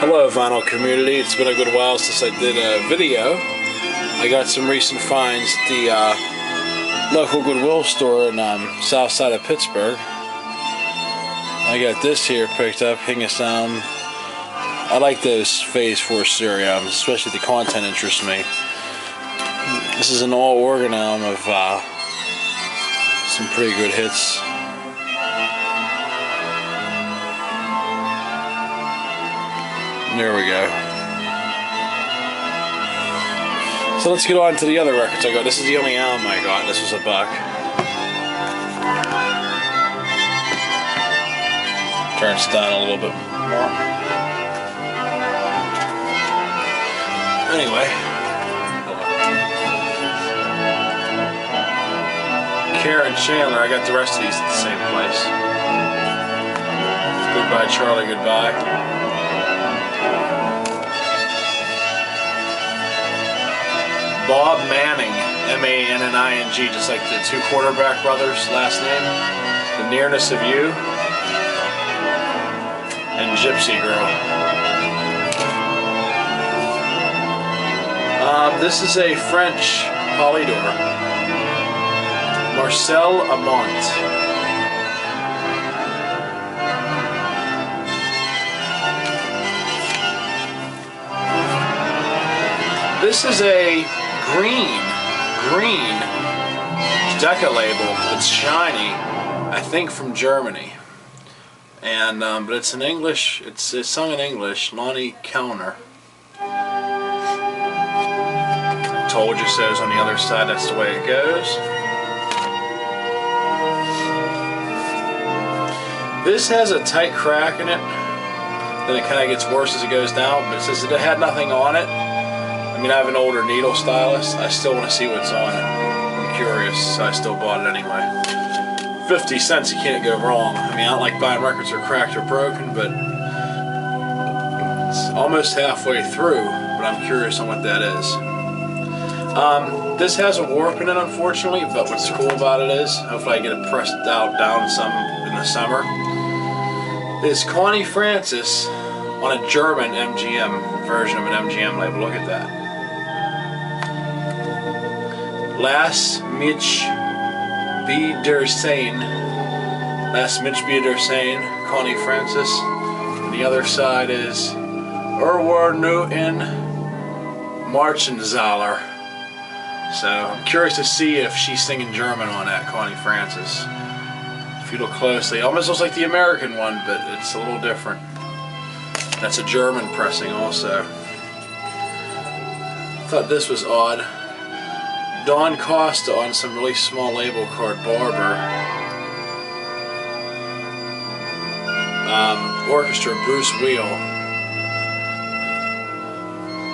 Hello vinyl community, it's been a good while since I did a video. I got some recent finds at the local Goodwill store in southside of Pittsburgh. I got this here picked up, King of Sound. I like those Phase 4 stereo, especially the content interests me. This is an all organ album of some pretty good hits. There we go. So let's get on to the other records I got. This is the only album I got. This was $1. Turn this down a little bit more. Anyway. Karen Chandler, I got the rest of these at the same place. Goodbye Charlie, goodbye. Bob Manning, M-A-N-N-I-N-G, just like the two quarterback brothers, last name. The Nearness of You. And Gypsy Girl. This is a French polydor. Marcel Amont. This is a green Decca label. It's shiny, I think from Germany, and but it's in English. It's sung in English. Lonnie Kellner. Told you so's on the other side. That's the way it goes. This has a tight crack in it. Then it kind of gets worse as it goes down. But it says it had nothing on it. I mean, I have an older needle stylus. I still want to see what's on it. I'm curious, so I still bought it anyway. 50 cents, you can't go wrong. I mean, I don't like buying records that are cracked or broken, but it's almost halfway through, but I'm curious on what that is. This has a warp in it, unfortunately, but what's cool about it is, hopefully I get it pressed down some in the summer, is Connie Francis on a German MGM version of an MGM label. Look at that. Lass mich Wiedersehen. Lass mich Wiedersehen, Connie Francis. And the other side is War nu in Marchensaler. So I'm curious to see if she's singing German on that, Connie Francis. If you look closely, it almost looks like the American one, but it's a little different. That's a German pressing also. Thought this was odd. Don Costa on some really small label called Barber. Orchestra, Bruce Wheel.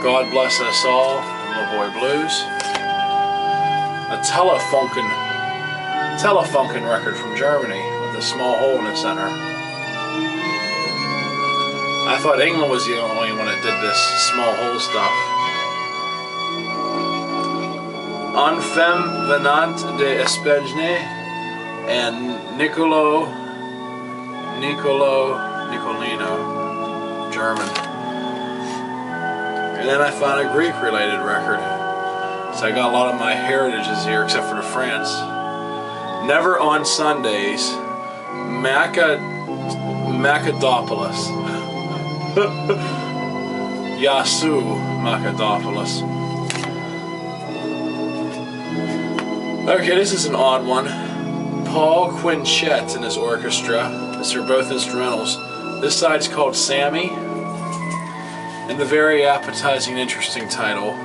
God Bless Us All, Little Boy Blues. A Telefunken record from Germany with a small hole in the center. I thought England was the only one that did this small hole stuff. En Femme Venant de Espagne and Nicolino, German. And then I found a Greek related record. So I got a lot of my heritages here except for the France. Never on Sundays, Macadopoulos. Yasu Macadopoulos. Okay, this is an odd one. Paul Quinchette and his orchestra. These are both instrumentals. This side's called Sammy. And the very appetizing, interesting title,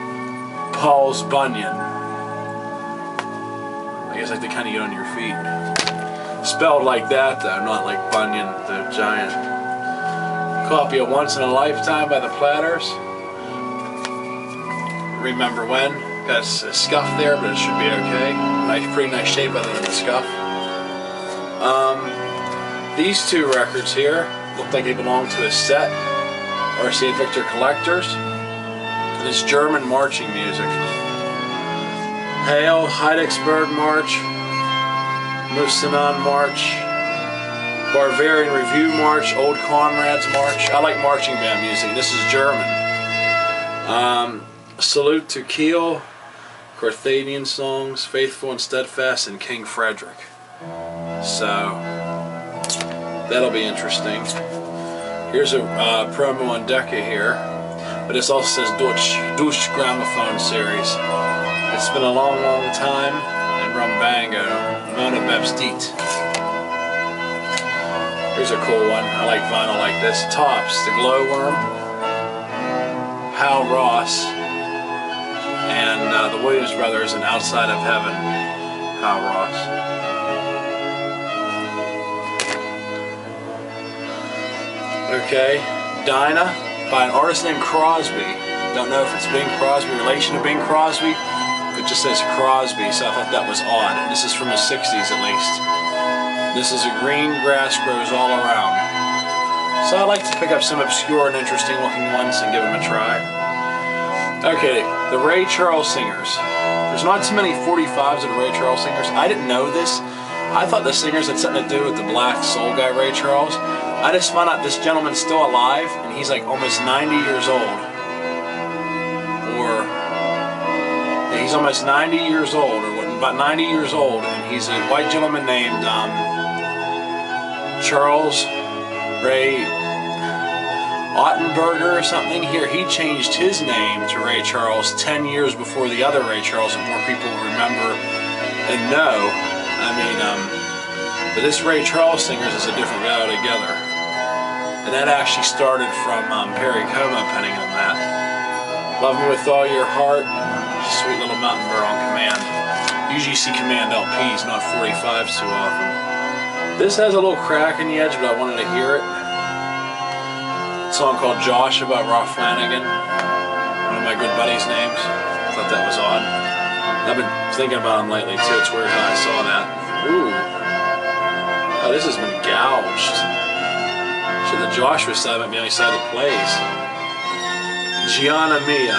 Paul's Bunyan. I guess like to kind of get on your feet. Spelled like that though, not like Bunyan the Giant. Copy of Once in a Lifetime by the Platters. Remember When. Got a scuff there, but it should be okay. Pretty nice shape other than the scuff. These two records here look like they belong to a set. Or St. Victor Collectors. And it's German marching music. Hail, Heidelberg March, Musenon March, Bavarian Review March, Old Comrades March. I like marching band music. This is German. Salute to Kiel, Carthaginian songs, Faithful and Steadfast, and King Frederick. So that'll be interesting. Here's a promo on Decca here, but this also says Deutsch Gramophone Series. It's been a long, long time, and Rumbango, Mona Bebsteet. Here's a cool one. I like vinyl like this. Tops, The Glowworm, Hal Ross, and the Williams Brothers and Outside of Heaven, Hal Ross. Okay, Dinah by an artist named Crosby. Don't know if it's Bing Crosby, relation to Bing Crosby. It just says Crosby, so I thought that was odd. This is from the 60s at least. This is A Green Grass Grows All Around. So I like to pick up some obscure and interesting looking ones and give them a try. Okay, the Ray Charles Singers. There's not too many 45s of the Ray Charles Singers. I didn't know this. I thought the singers had something to do with the black soul guy Ray Charles. I just found out this gentleman's still alive, and he's like almost 90 years old. Or, yeah, he's almost 90 years old, or about 90 years old, and he's a white gentleman named Charles Ray Ottenberger or something. Here, he changed his name to Ray Charles 10 years before the other Ray Charles, that more people remember and know. I mean, but this Ray Charles Singers is a different guy altogether. And that actually started from Perry Como penning on that. Love Me With All Your Heart, sweet little mountain bird on command. Usually you see command LPs, not 45s too often. This has a little crack in the edge, but I wanted to hear it. A song called Josh about Ralph Flanagan, one of my good buddies' names. Thought that was odd. I've been thinking about him lately too. It's weird how I saw that. Ooh. Oh, this has been gouged. So the Joshua side might be on the side that plays. Gianna Mia,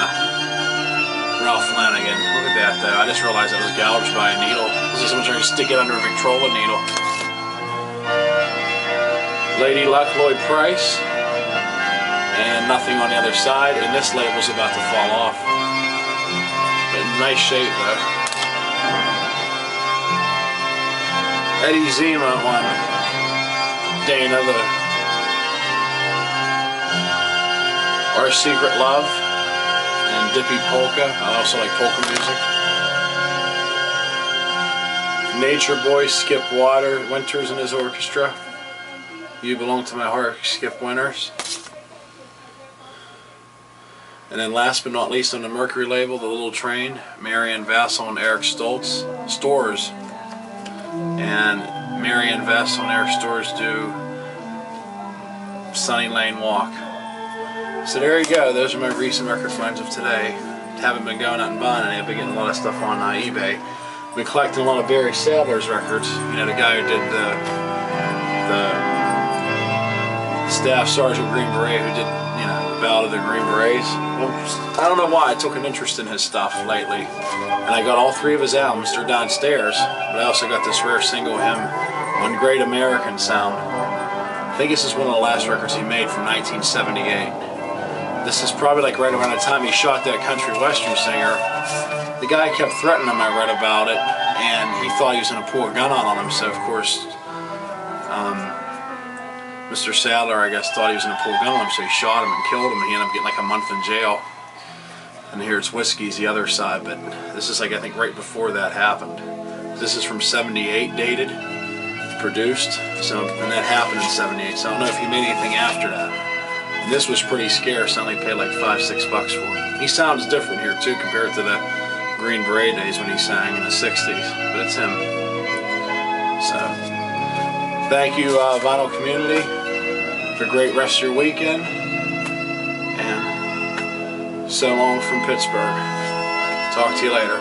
Ralph Flanagan. Look at that though. I just realized I was gouged by a needle. This is someone trying to stick it under a Victrola needle. Lady Luck, Lloyd Price. And Nothing on the Other Side. And this label's about to fall off. But in nice shape though. Eddie Zima on Dana, Our Secret Love, and Dippy Polka. I also like polka music. Nature Boy, Skip Winters and his orchestra. You Belong to My Heart, Skip Winters. And then last but not least on the Mercury label, The Little Train, Marianne Vassal and Eric Stores. And Marianne Vassal and Eric Stores do Sunny Lane Walk. So there you go, those are my recent record finds of today. Haven't been going out and buying any, I've been getting a lot of stuff on eBay. I've been collecting a lot of Barry Sadler's records, you know, the guy who did the Staff Sergeant Green Beret, who did, you know, the Ballad of the Green Berets. Well, I don't know why, I took an interest in his stuff lately. And I got all 3 of his albums, they're downstairs, but I also got this rare single of him on Great American Sound. I think this is one of the last records he made from 1978. This is probably like right around the time he shot that country western singer. The guy kept threatening him, I read about it, and he thought he was going to pull a gun out on him, so of course Mr. Sadler, I guess, thought he was going to pull a gun on him, so he shot him and killed him, and he ended up getting like a month in jail. And here's Whiskey's the other side, but this is like, I think, right before that happened. This is from 78, dated, produced, so, and that happened in 78, so I don't know if he made anything after that. And this was pretty scarce. I only paid like $5-6 for it. He sounds different here too compared to the Green Beret days when he sang in the 60s, but it's him. So, thank you, vinyl community. Have a great rest of your weekend, and so long from Pittsburgh. Talk to you later.